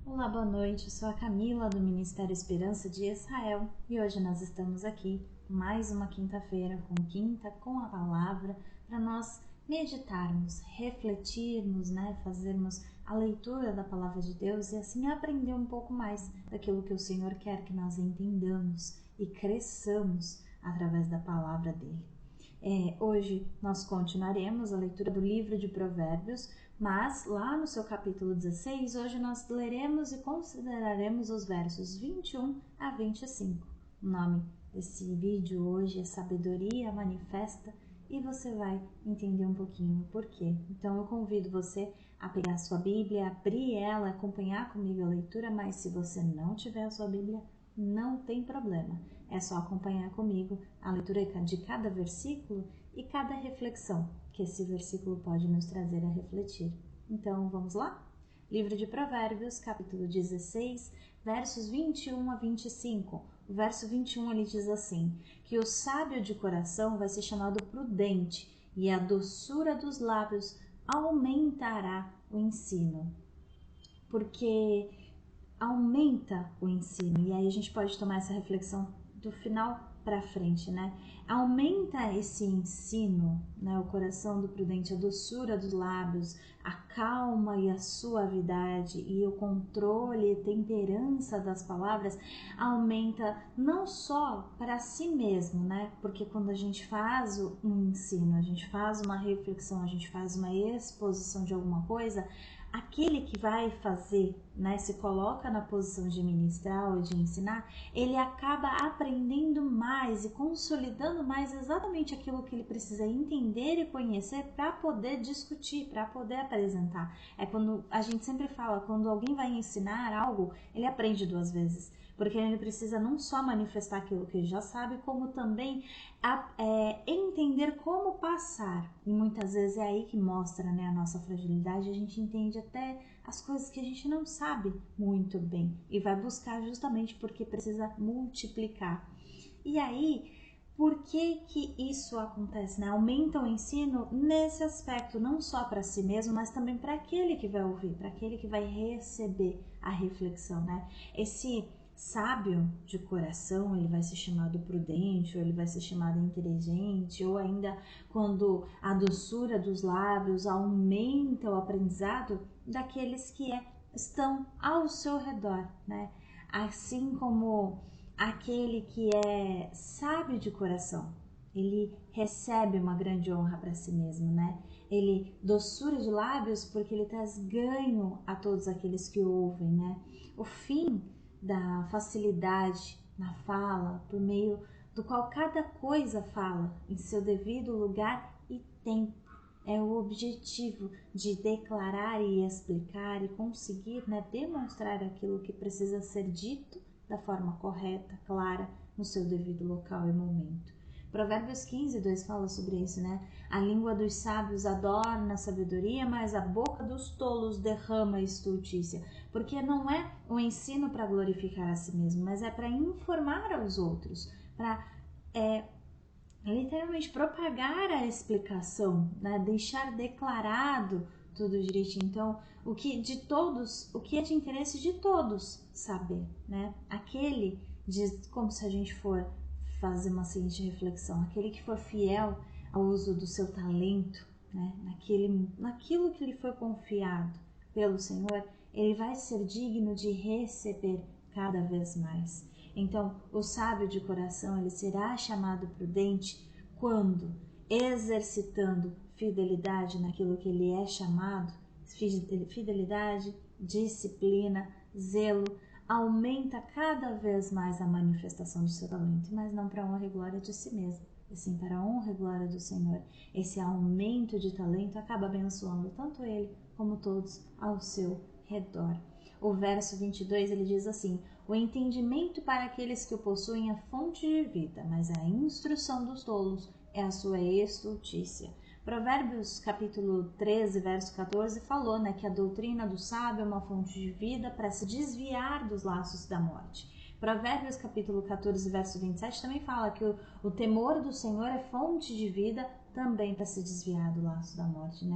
Olá, boa noite. Eu sou a Camila do Ministério Esperança de Israel e hoje nós estamos aqui mais uma quinta-feira com a palavra para nós meditarmos, refletirmos, fazermos a leitura da palavra de Deus e assim aprender um pouco mais daquilo que o Senhor quer que nós entendamos e cresçamos através da palavra dele. Hoje nós continuaremos a leitura do livro de Provérbios, mas lá no seu capítulo 16, hoje nós leremos e consideraremos os versos 21 a 25. O nome desse vídeo hoje é Sabedoria Manifesta e você vai entender um pouquinho o porquê. Então eu convido você a pegar a sua Bíblia, abrir ela, acompanhar comigo a leitura, mas se você não tiver a sua Bíblia, não tem problema. É só acompanhar comigo a leitura de cada versículo e cada reflexão que esse versículo pode nos trazer a refletir. Então, vamos lá? Livro de Provérbios, capítulo 16, versos 21 a 25. O verso 21 ele diz assim, que o sábio de coração vai ser chamado prudente e a doçura dos lábios aumentará o ensino. Porque aumenta o ensino, e aí a gente pode tomar essa reflexão do final para frente, Aumenta esse ensino, o coração do prudente, a doçura dos lábios, a calma e a suavidade e o controle e temperança das palavras aumenta não só para si mesmo, Porque quando a gente faz um ensino, a gente faz uma reflexão, a gente faz uma exposição de alguma coisa, aquele que vai fazer, se coloca na posição de ministrar ou de ensinar, ele acaba aprendendo mais e consolidando mais exatamente aquilo que ele precisa entender e conhecer para poder discutir, para poder apresentar. É quando a gente sempre fala, quando alguém vai ensinar algo, ele aprende duas vezes. Porque ele precisa não só manifestar aquilo que ele já sabe, como também entender como passar. E muitas vezes é aí que mostra a nossa fragilidade, a gente entende até as coisas que a gente não sabe muito bem e vai buscar justamente porque precisa multiplicar. E aí, por que isso acontece? Aumenta o ensino nesse aspecto, não só para si mesmo, mas também para aquele que vai ouvir, para aquele que vai receber a reflexão. Esse sábio de coração, ele vai ser chamado prudente, ou ele vai ser chamado inteligente, ou ainda quando a doçura dos lábios aumenta o aprendizado daqueles que estão ao seu redor, Assim como aquele que é sábio de coração, ele recebe uma grande honra para si mesmo, Ele doçura de lábios porque ele traz ganho a todos aqueles que ouvem, O fim da facilidade na fala, por meio do qual cada coisa fala em seu devido lugar e tempo. É o objetivo de declarar e explicar e conseguir demonstrar aquilo que precisa ser dito da forma correta, clara, no seu devido local e momento. Provérbios 15, 2 fala sobre isso, A língua dos sábios adorna a sabedoria, mas a boca dos tolos derrama a estultícia. Porque não é o ensino para glorificar a si mesmo, mas é para informar aos outros, para literalmente propagar a explicação, deixar declarado tudo direitinho. Então, o que é de interesse de todos saber, Aquele, como se a gente for fazer uma seguinte reflexão, aquele que for fiel ao uso do seu talento, naquilo que lhe foi confiado pelo Senhor, ele vai ser digno de receber cada vez mais. Então, o sábio de coração, ele será chamado prudente quando, exercitando fidelidade naquilo que ele é chamado, fidelidade, disciplina, zelo, aumenta cada vez mais a manifestação do seu talento, mas não para a honra e glória de si mesmo, e sim para a honra e glória do Senhor. Esse aumento de talento acaba abençoando tanto ele como todos ao seu redor. O verso 22 ele diz assim: o entendimento para aqueles que o possuem é fonte de vida, mas a instrução dos tolos é a sua estultícia. Provérbios capítulo 13, verso 14 falou que a doutrina do sábio é uma fonte de vida para se desviar dos laços da morte. Provérbios capítulo 14, verso 27 também fala que o temor do Senhor é fonte de vida também para se desviar do laço da morte,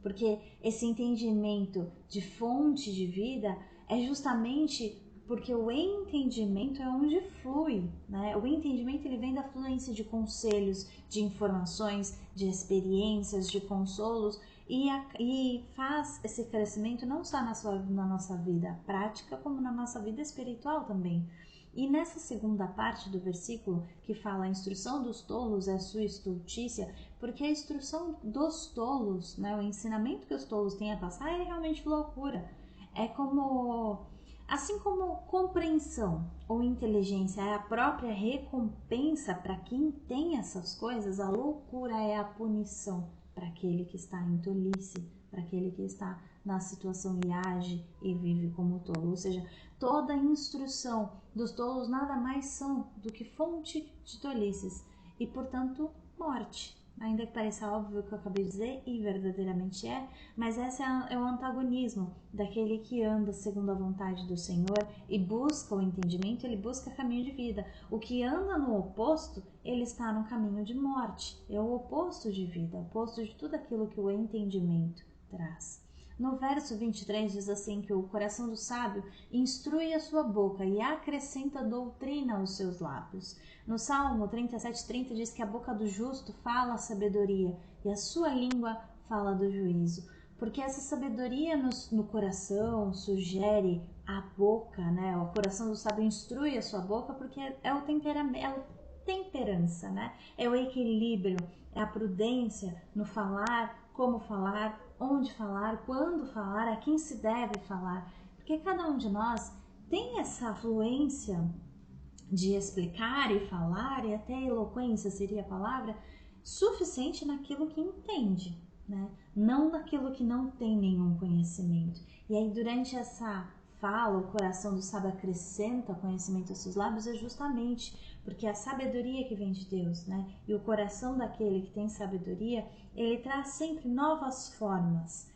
Porque esse entendimento de fonte de vida é justamente porque o entendimento é onde flui, né? O entendimento ele vem da fluência de conselhos, de informações, de experiências, de consolos e faz esse crescimento não só na nossa vida prática, como na nossa vida espiritual também. E nessa segunda parte do versículo, que fala a instrução dos tolos é a sua estultícia, porque a instrução dos tolos, né, o ensinamento que os tolos têm a passar é realmente loucura. É como... Assim como compreensão ou inteligência é a própria recompensa para quem tem essas coisas, a loucura é a punição para aquele que está em tolice, para aquele que está na situação e age e vive como tolo. Ou seja, toda a instrução dos tolos nada mais são do que fonte de tolices e, portanto, morte. Ainda que pareça óbvio o que eu acabei de dizer, e verdadeiramente é, mas esse é o antagonismo daquele que anda segundo a vontade do Senhor e busca o entendimento, ele busca caminho de vida. O que anda no oposto, ele está no caminho de morte. É o oposto de vida, o oposto de tudo aquilo que o entendimento traz. No verso 23 diz assim que o coração do sábio instrui a sua boca e acrescenta doutrina aos seus lábios. No Salmo 37:30 diz que a boca do justo fala a sabedoria e a sua língua fala do juízo. Porque essa sabedoria no coração sugere a boca, né? O coração do sábio instrui a sua boca porque é o temperamento, é a temperança, né? É o equilíbrio, é a prudência no falar, como falar, onde falar, quando falar, a quem se deve falar. Porque cada um de nós tem essa fluência de explicar e falar, e até eloquência seria a palavra, suficiente naquilo que entende, né? Não naquilo que não tem nenhum conhecimento. E aí, durante essa fala, o coração do sábio acrescenta conhecimento aos seus lábios, é justamente porque a sabedoria que vem de Deus, né? E o coração daquele que tem sabedoria, ele traz sempre novas formas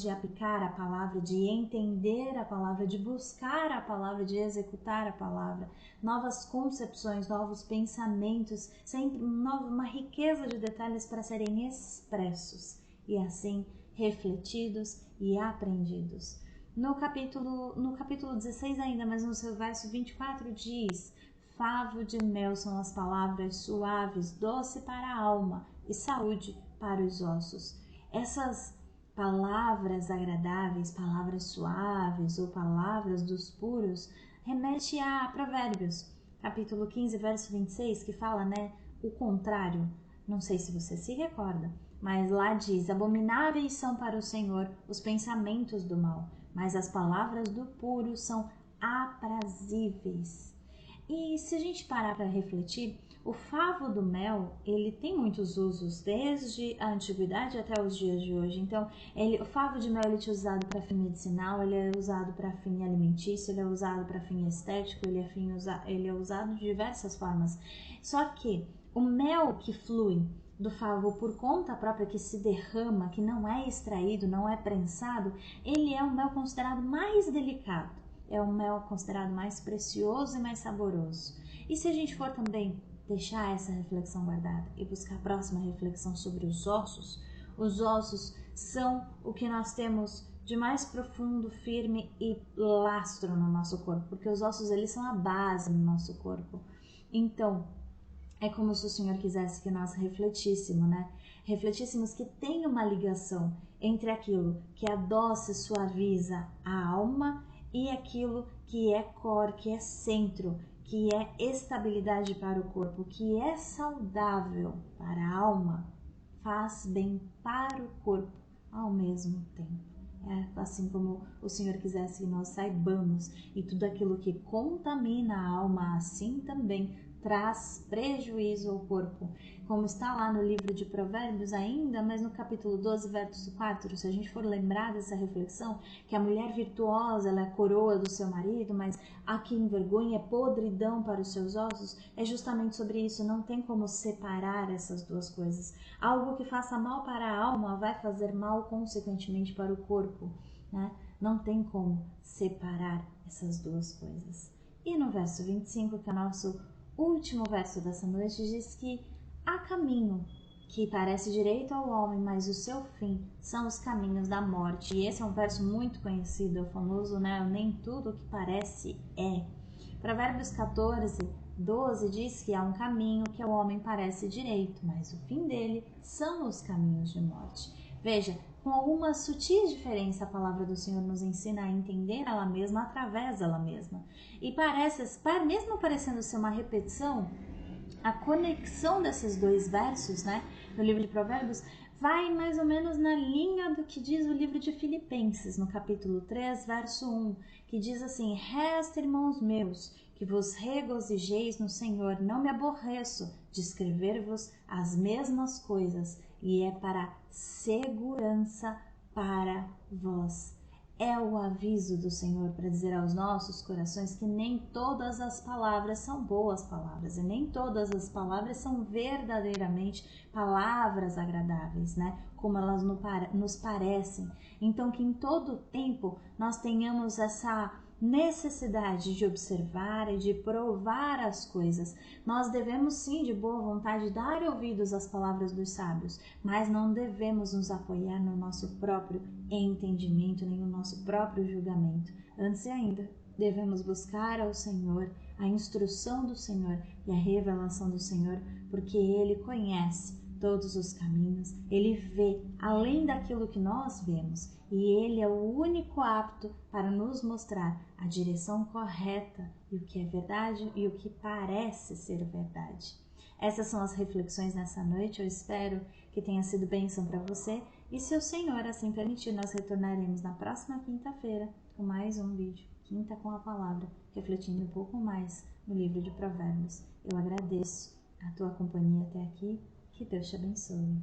de aplicar a palavra, de entender a palavra, de buscar a palavra, de executar a palavra, novas concepções, novos pensamentos, sempre uma riqueza de detalhes para serem expressos e assim refletidos e aprendidos. No capítulo 16 ainda, mas no seu verso 24 diz: favo de mel são as palavras suaves, doce para a alma e saúde para os ossos. Essas palavras agradáveis, palavras suaves ou palavras dos puros, remete a Provérbios, capítulo 15, verso 26, que fala, né, o contrário. Não sei se você se recorda, mas lá diz: abomináveis são para o Senhor os pensamentos do mal, mas as palavras do puro são aprazíveis. E se a gente parar para refletir, o favo do mel, ele tem muitos usos, desde a antiguidade até os dias de hoje. Então, o favo de mel ele é usado para fim medicinal, ele é usado para fim alimentício, ele é usado para fim estético, ele é usado de diversas formas. Só que o mel que flui do favo por conta própria, que se derrama, que não é extraído, não é prensado, ele é um mel considerado mais delicado. É um mel considerado mais precioso e mais saboroso. E se a gente for também deixar essa reflexão guardada e buscar a próxima reflexão sobre os ossos são o que nós temos de mais profundo, firme e lastro no nosso corpo, porque os ossos eles são a base no nosso corpo. Então, é como se o Senhor quisesse que nós refletíssemos, né? Refletíssemos que tem uma ligação entre aquilo que adoça e suaviza a alma e aquilo que é core, que é centro, que é estabilidade para o corpo, que é saudável para a alma, faz bem para o corpo ao mesmo tempo. É assim como o Senhor quisesse que nós saibamos, e tudo aquilo que contamina a alma assim também traz prejuízo ao corpo, como está lá no livro de Provérbios ainda, mas no capítulo 12, verso 4, se a gente for lembrar dessa reflexão, que a mulher virtuosa ela é a coroa do seu marido, mas a que envergonha é podridão para os seus ossos, é justamente sobre isso. Não tem como separar essas duas coisas. Algo que faça mal para a alma vai fazer mal consequentemente para o corpo, né? Não tem como separar essas duas coisas. E no verso 25, que é o nosso último verso dessa noite, diz que há caminho que parece direito ao homem, mas o seu fim são os caminhos da morte. E esse é um verso muito conhecido, é o famoso, né? Nem tudo o que parece é. Provérbios 14:12 diz que há um caminho que ao homem parece direito, mas o fim dele são os caminhos de morte. Veja, com alguma sutil diferença, a palavra do Senhor nos ensina a entender ela mesma através dela mesma. E mesmo parecendo ser uma repetição, a conexão desses dois versos, né, no livro de Provérbios, vai mais ou menos na linha do que diz o livro de Filipenses, no capítulo 3, verso 1, que diz assim: Resta, irmãos meus, que vos regozijeis no Senhor, não me aborreço de escrever-vos as mesmas coisas, e é para segurança para vós. É o aviso do Senhor para dizer aos nossos corações que nem todas as palavras são boas palavras e nem todas as palavras são verdadeiramente palavras agradáveis, né? Como elas nos parecem. Então, que em todo tempo nós tenhamos essa necessidade de observar e de provar as coisas. Nós devemos sim, de boa vontade, dar ouvidos às palavras dos sábios, mas não devemos nos apoiar no nosso próprio entendimento, nem no nosso próprio julgamento. Antes ainda, devemos buscar ao Senhor, a instrução do Senhor e a revelação do Senhor, porque Ele conhece todos os caminhos, Ele vê além daquilo que nós vemos e Ele é o único apto para nos mostrar a direção correta e o que é verdade e o que parece ser verdade. Essas são as reflexões nessa noite, eu espero que tenha sido bênção para você e se o Senhor assim permitir, nós retornaremos na próxima quinta-feira com mais um vídeo, Quinta com a Palavra, refletindo um pouco mais no livro de Provérbios. Eu agradeço a tua companhia até aqui. Que Deus te abençoe.